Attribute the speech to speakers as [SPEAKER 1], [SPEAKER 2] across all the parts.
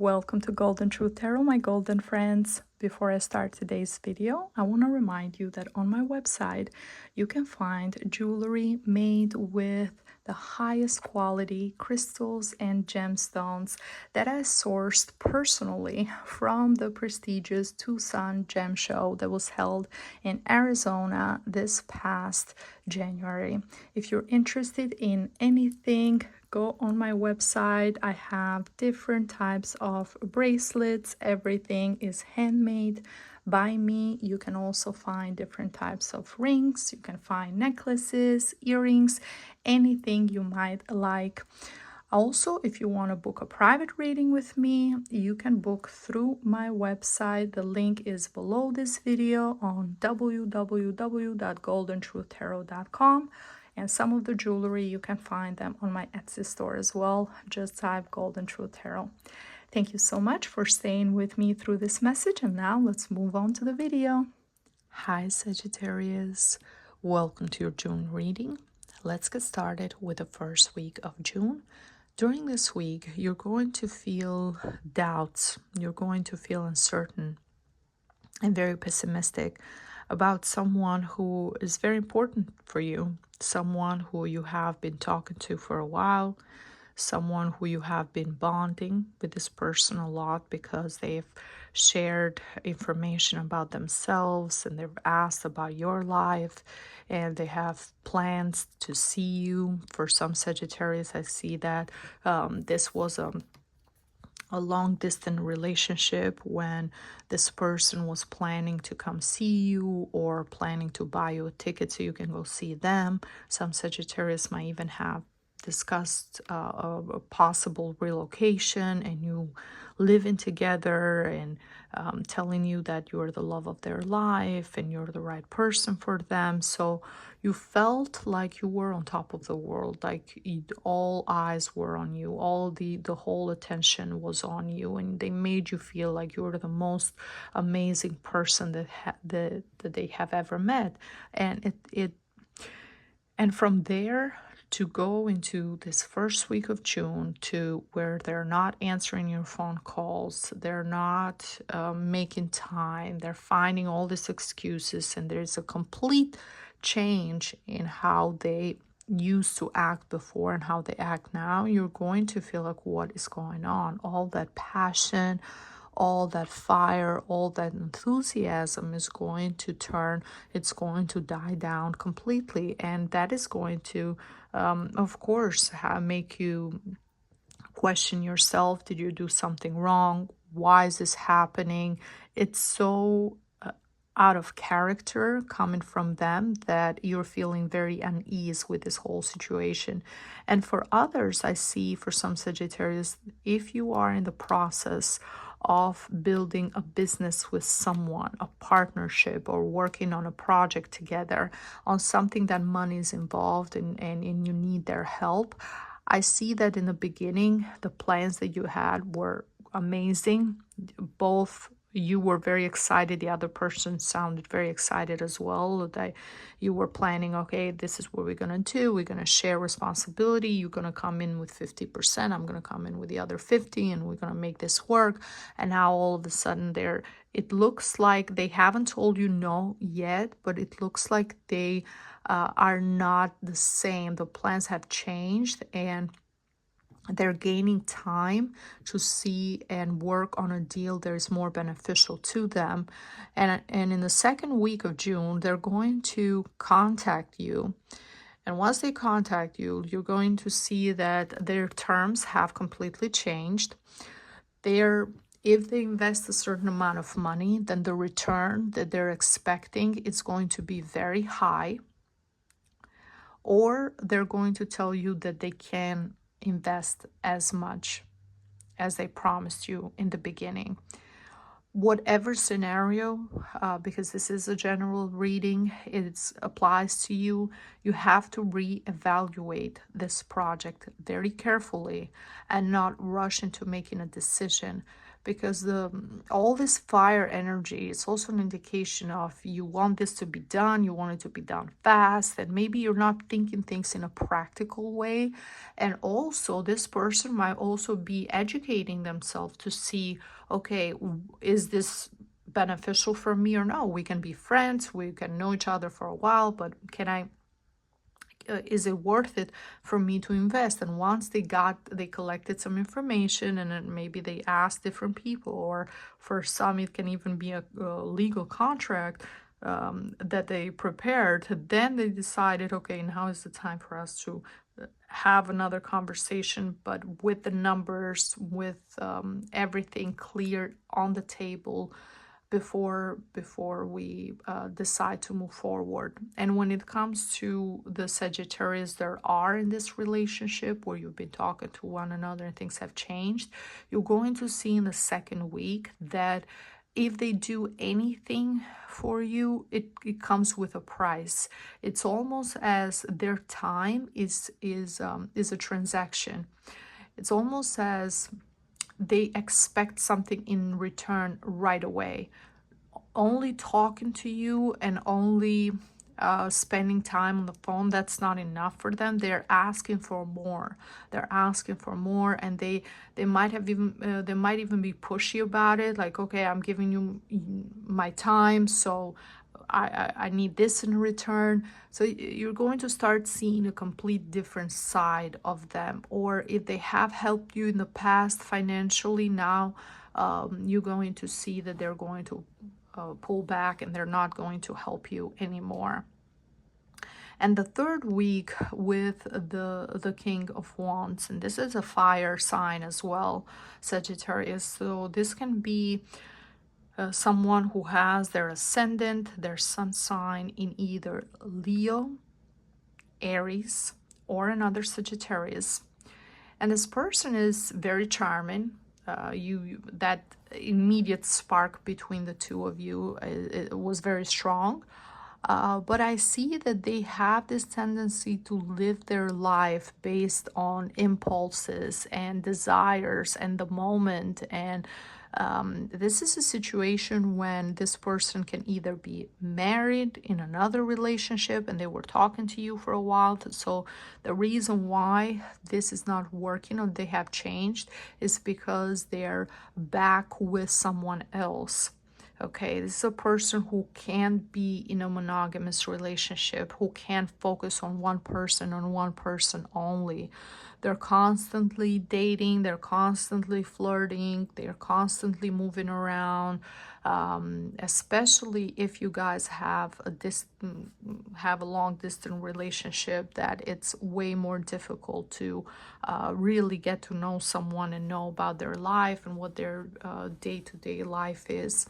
[SPEAKER 1] Welcome to Golden Truth Tarot, my golden friends. Before I start today's video, I want to remind you that on my website, you can find jewelry made with the highest quality crystals and gemstones that I sourced personally from the prestigious Tucson Gem Show that was held in Arizona this past January. If you're interested in anything, go on my website. I have different types of bracelets. Everything is handmade by me. You can also find different types of rings. You can find necklaces, earrings, anything you might like. Also, if you want to book a private reading with me, you can book through my website. The link is below this video on www.goldentruthtarot.com. And some of the jewelry, you can find them on my Etsy store as well. Just type Golden Truth Tarot. Thank you so much for staying with me through this message. And now let's move on to the video. Hi, Sagittarius. Welcome to your June reading. Let's get started with the first week of June. During this week, you're going to feel doubts. You're going to feel uncertain and very pessimistic about someone who is very important for you, someone who you have been talking to for a while, someone who you have been bonding with this person a lot because they've shared information about themselves and they've asked about your life and they have plans to see you. For some Sagittarius, I see that this was a long distance relationship when this person was planning to come see you or planning to buy you a ticket so you can go see them. Some Sagittarius might even have discussed a possible relocation and you living together and telling you that you're the love of their life and you're the right person for them. So you felt like you were on top of the world, like all eyes were on you, all the whole attention was on you, and they made you feel like you were the most amazing person that they have ever met. And and from there to go into this first week of June to where they're not answering your phone calls, they're not making time, they're finding all these excuses, and there's a complete change in how they used to act before and how they act now. You're going to feel like, what is going on? All that passion, all that fire, all that enthusiasm is going to turn, it's going to die down completely. And that is going to, of course, make you question yourself. Did you do something wrong? Why is this happening? It's so out of character coming from them that you're feeling very unease with this whole situation. And for others, I see for some Sagittarius, if you are in the process of building a business with someone, a partnership, or working on a project together on something that money is involved in, and you need their help, I see that in the beginning, the plans that you had were amazing. Both you were very excited, the other person sounded very excited as well, that you were planning, okay, this is what we're going to do, we're going to share responsibility, you're going to come in with 50%, I'm going to come in with the other 50, and we're going to make this work. And now all of a sudden it looks like they haven't told you no yet, but it looks like they are not the same. The plans have changed and they're gaining time to see and work on a deal that is more beneficial to them. And in the second week of June, they're going to contact you. And once they contact you, you're going to see that their terms have completely changed. If they invest a certain amount of money, then the return that they're expecting is going to be very high. Or they're going to tell you that they can invest as much as they promised you in the beginning. Whatever scenario, because this is a general reading, it applies to you, you have to reevaluate this project very carefully and not rush into making a decision, because all this fire energy is also an indication of you want this to be done, you want it to be done fast, and maybe you're not thinking things in a practical way. And also this person might also be educating themselves to see, okay, is this beneficial for me or no? We can be friends, we can know each other for a while, but can I is it worth it for me to invest? And once they collected some information, and then maybe they asked different people, or for some it can even be a legal contract that they prepared, then they decided, okay, now is the time for us to have another conversation, but with the numbers, with everything clear on the table before we decide to move forward. And when it comes to the Sagittarius there are in this relationship where you've been talking to one another and things have changed, you're going to see in the second week that if they do anything for you, it comes with a price. It's almost as their time is a transaction. It's almost as they expect something in return right away. Only talking to you and only spending time on the phone, that's not enough for them. They're asking for more. They're asking for more, and they might have even they might even be pushy about it, like, okay, I'm giving you my time, so I need this in return. So you're going to start seeing a complete different side of them. Or if they have helped you in the past financially, now you're going to see that they're going to pull back and they're not going to help you anymore. And the third week with the King of Wands, and this is a fire sign as well, Sagittarius. So this can be someone who has their ascendant, their sun sign in either Leo, Aries, or another Sagittarius. And this person is very charming. That immediate spark between the two of you it was very strong. But I see that they have this tendency to live their life based on impulses and desires and the moment. And this is a situation when this person can either be married in another relationship and they were talking to you for a while. So the reason why this is not working or they have changed is because they're back with someone else. Okay, this is a person who can't be in a monogamous relationship, who can't focus on one person only. They're constantly dating, they're constantly flirting, they're constantly moving around, especially if you guys have a long distance relationship, that it's way more difficult to really get to know someone and know about their life and what their day-to-day life is.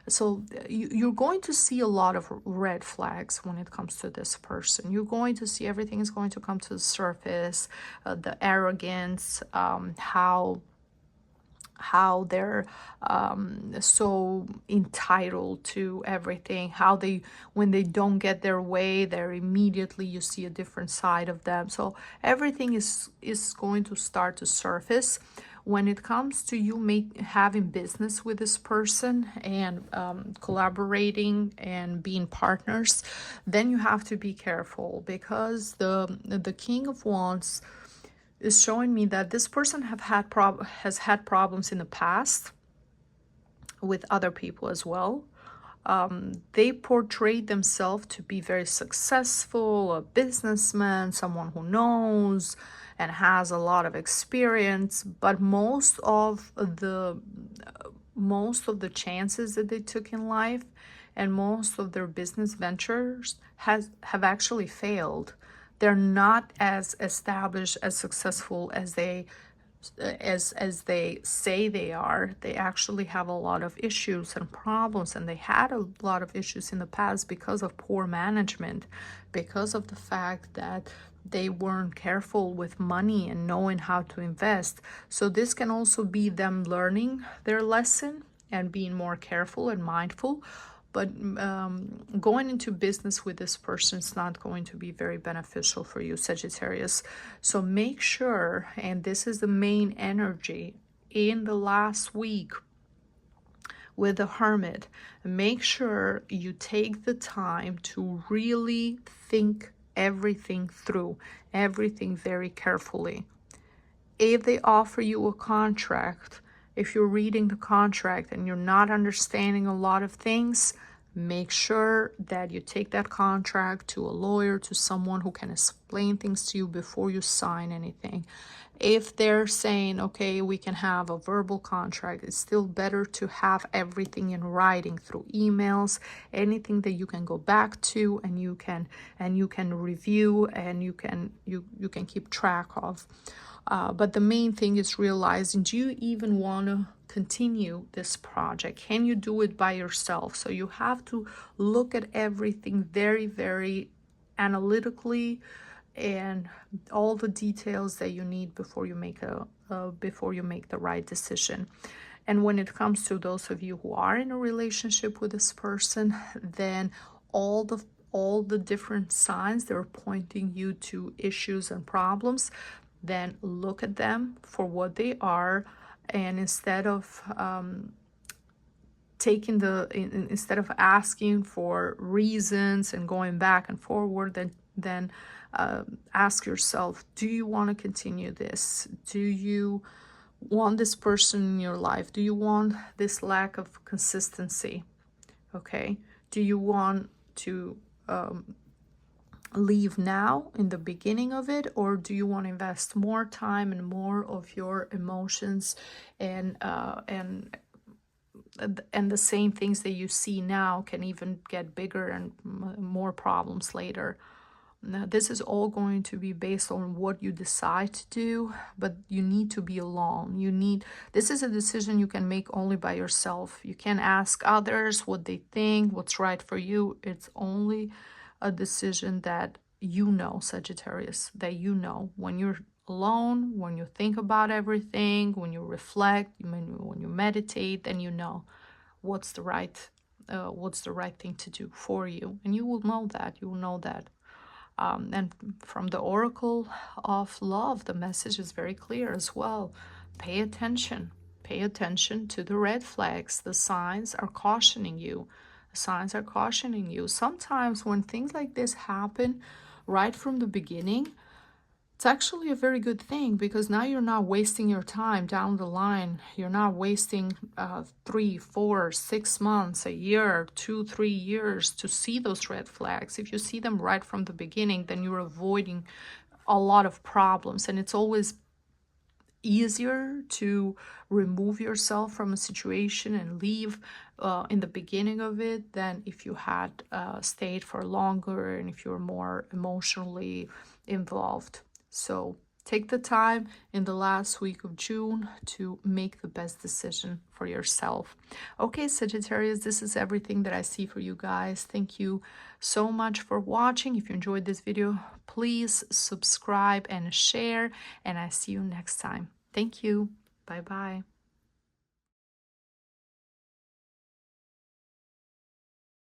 [SPEAKER 1] So you're going to see a lot of red flags when it comes to this person. You're going to see everything is going to come to the surface, the arrogance, how they're so entitled to everything, how when they don't get their way, they're immediately, you see a different side of them. So everything is going to start to surface. When it comes to you having business with this person and collaborating and being partners, then you have to be careful, because the King of Wands is showing me that this person has had problems in the past with other people as well. They portrayed themselves to be very successful, a businessman, someone who knows and has a lot of experience, but most of the chances that they took in life and most of their business ventures have actually failed. They're not as established, as successful as they say they are. They actually have a lot of issues and problems, and they had a lot of issues in the past because of poor management, because of the fact that they weren't careful with money and knowing how to invest. So this can also be them learning their lesson and being more careful and mindful. But going into business with this person is not going to be very beneficial for you, Sagittarius. So make sure, and this is the main energy in the last week with the Hermit, make sure you take the time to really think everything through, everything very carefully. If they offer you a contract, if you're reading the contract and you're not understanding a lot of things, make sure that you take that contract to a lawyer, to someone who can explain things to you before you sign anything. If they're saying, okay, we can have a verbal contract, it's still better to have everything in writing through emails, anything that you can go back to and you can review and you can keep track of. But the main thing is realizing, do you even want to continue this project? Can you do it by yourself? So you have to look at everything very, very analytically, and all the details that you need before you make the right decision. And when it comes to those of you who are in a relationship with this person, then all the different signs that are pointing you to issues and problems, then look at them for what they are, and instead of instead of asking for reasons and going back and forward, then ask yourself, do you want to continue this? Do you want this person in your life? Do you want this lack of consistency? Okay, do you want to leave now in the beginning of it, or do you want to invest more time and more of your emotions and the same things that you see now can even get bigger and more problems later? Now, this is all going to be based on what you decide to do, but you need to be alone. This is a decision you can make only by yourself. You can't ask others what they think, what's right for you. It's only a decision that you know, Sagittarius, that you know. When you're alone, when you think about everything, when you reflect, when you meditate, then you know what's the right thing to do for you, and you will know that. And from the Oracle of Love, the message is very clear as well. Pay attention. Pay attention to the red flags. The signs are cautioning you. The signs are cautioning you. Sometimes when things like this happen right from the beginning, it's actually a very good thing, because now you're not wasting your time down the line. You're not wasting 3, 4, 6 months, a year, 2, 3 years to see those red flags. If you see them right from the beginning, then you're avoiding a lot of problems. And it's always easier to remove yourself from a situation and leave in the beginning of it than if you had stayed for longer and if you're more emotionally involved. So take the time in the last week of June to make the best decision for yourself. Okay, Sagittarius, this is everything that I see for you guys. Thank you so much for watching. If you enjoyed this video, please subscribe and share, and I see you next time. Thank you. Bye-bye.